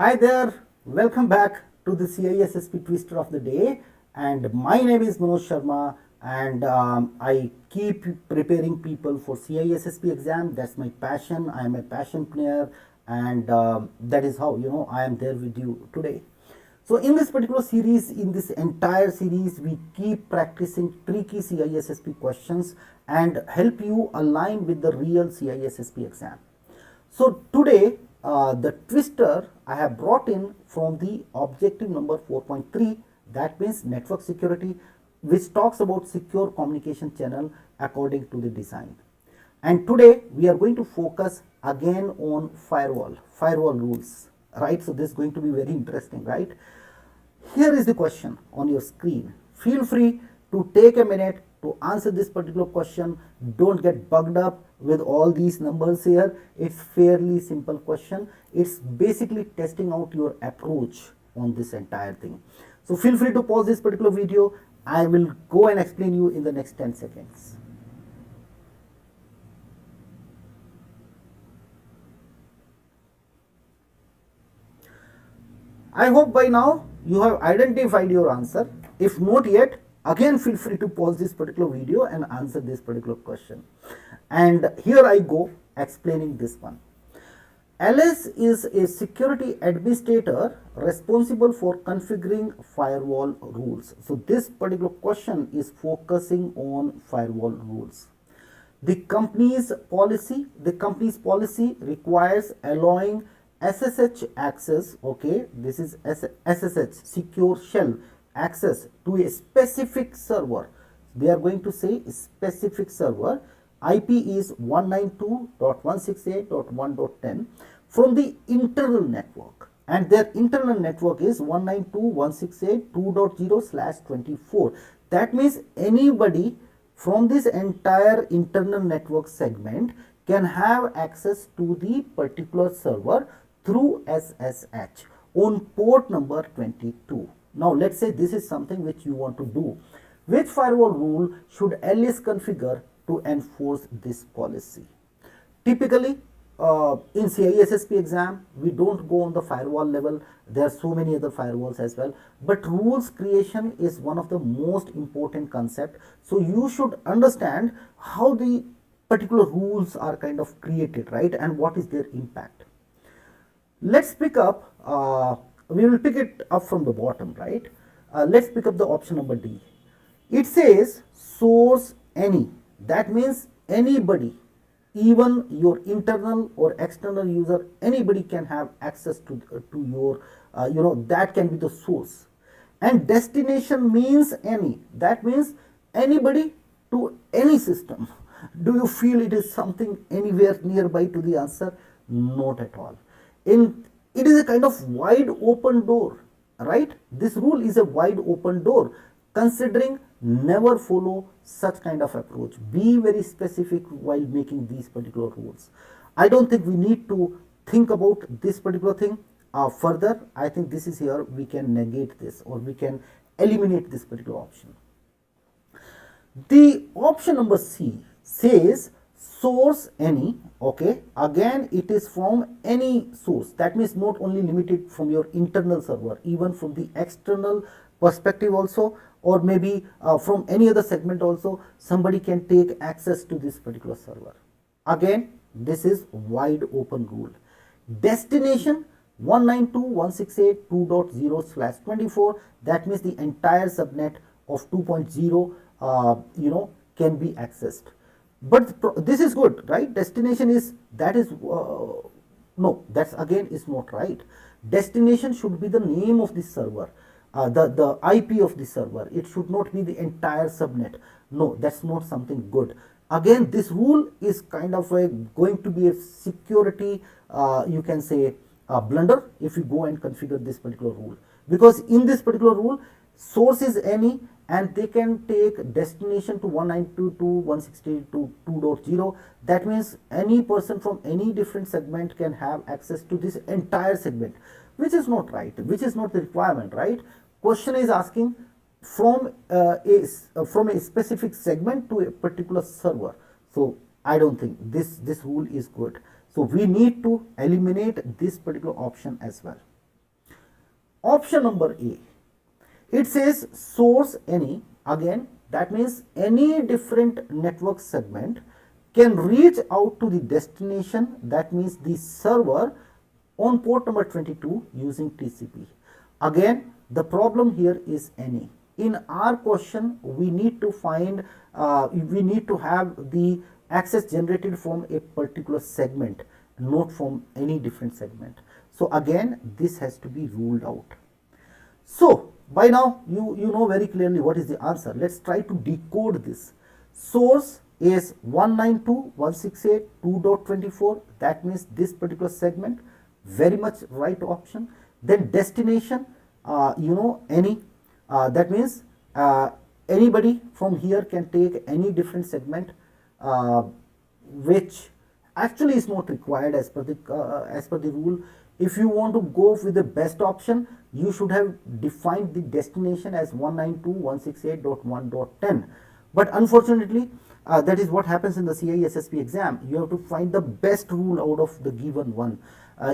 Hi there, welcome back to the CISSP Twister of the Day, and my name is Manoj Sharma, and I keep preparing people for CISSP exam. That's my passion. I am a passion player, and that is how I am there with you today. So in this particular series, in this entire series, we keep practicing tricky CISSP questions and help you align with the real CISSP exam. So today, the twister I have brought in from the objective number 4.3, that means network security, which talks about secure communication channel according to the design. And today we are going to focus again on firewall rules, right? So this is going to be very interesting, right? Here is the question on your screen. Feel free to take a minute to answer this particular question. Don't get bugged up with all these numbers here. It's fairly simple question. It's basically testing out your approach on this entire thing. So feel free to pause this particular video. I will go and explain you in the next 10 seconds. I hope by now you have identified your answer. If not yet, again feel free to pause this particular video and answer this particular question. And here I go explaining this one. LS is a security administrator responsible for configuring firewall rules. So this particular question is focusing on firewall rules. The company's policy requires allowing SSH access, okay, this is SSH, secure shell access to a specific server. They are going to say specific server. IP is 192.168.1.10 from the internal network, and their internal network is 192.168.2.0/24. That means anybody from this entire internal network segment can have access to the particular server through SSH on port number 22. Now let's say this is something which you want to do. Which firewall rule should LS configure to enforce this policy? Typically, in CISSP exam, we don't go on the firewall level. There are so many other firewalls as well. But rules creation is one of the most important concept. So you should understand how the particular rules are kind of created, right? And what is their impact. Let's pick up, we will pick it up from the bottom, right? Let's pick up the option number D. It says source any. That means anybody, even your internal or external user, anybody can have access to your, that can be the source. And destination means any. That means anybody to any system. Do you feel it is something anywhere nearby to the answer? Not at all. It is a kind of wide open door, right? This rule is a wide open door. Considering, never follow such kind of approach. Be very specific while making these particular rules. I don't think we need to think about this particular thing further. I think this is here we can negate this, or we can eliminate this particular option. The option number C says source any, okay, again it is from any source. That means not only limited from your internal server, even from the external perspective also, or maybe from any other segment also, somebody can take access to this particular server. Again, this is wide open rule. Destination 192.168.2.0/24, that means the entire subnet of 2.0 can be accessed. But this is good, right? Destination is, that is, no, that's again is not right. Destination should be the name of the server, the IP of the server. It should not be the entire subnet. No, that's not something good. Again, this rule is kind of going to be a security, you can say, blunder if you go and configure this particular rule. Because in this particular rule, source is any, and they can take destination to 192.168.2.0. That means any person from any different segment can have access to this entire segment, which is not right, which is not the requirement, right? Question is asking from a specific segment to a particular server. So I don't think this rule is good. So we need to eliminate this particular option as well. Option number A, it says source any. Again, that means any different network segment can reach out to the destination, that means the server, on port number 22 using TCP. Again, the problem here is any. In our question, we need to find, we need to have the access generated from a particular segment, not from any different segment. So again, this has to be ruled out. So by now you know very clearly what is the answer. Let's try to decode this. Source is 192.168.2.24, that means this particular segment, very much right option. Then destination, you know, any, that means anybody from here can take any different segment, which actually is not required as per the rule. If you want to go with the best option, you should have defined the destination as 192.168.1.10. But unfortunately, that is what happens in the CISSP exam. You have to find the best rule out of the given one,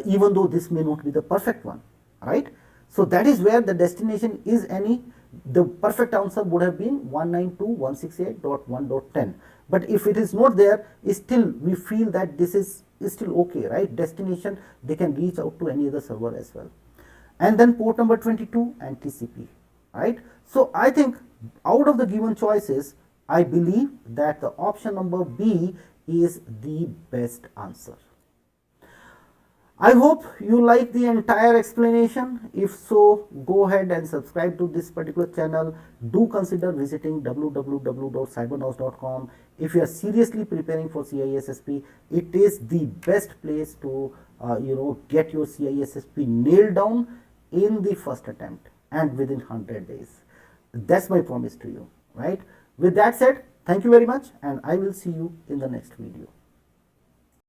even though this may not be the perfect one, right? So that is where the destination is any. The perfect answer would have been 192.168.1.10. But if it is not there, still we feel that this is still okay, right? Destination, they can reach out to any other server as well. And then port number 22 and TCP, right? So I think out of the given choices, I believe that the option number B is the best answer. I hope you like the entire explanation. If so, go ahead and subscribe to this particular channel. Do consider visiting www.cybernous.com. If you are seriously preparing for CISSP, it is the best place to get your CISSP nailed down in the first attempt and within 100 days. That's my promise to you, right? With that said, thank you very much, and I will see you in the next video.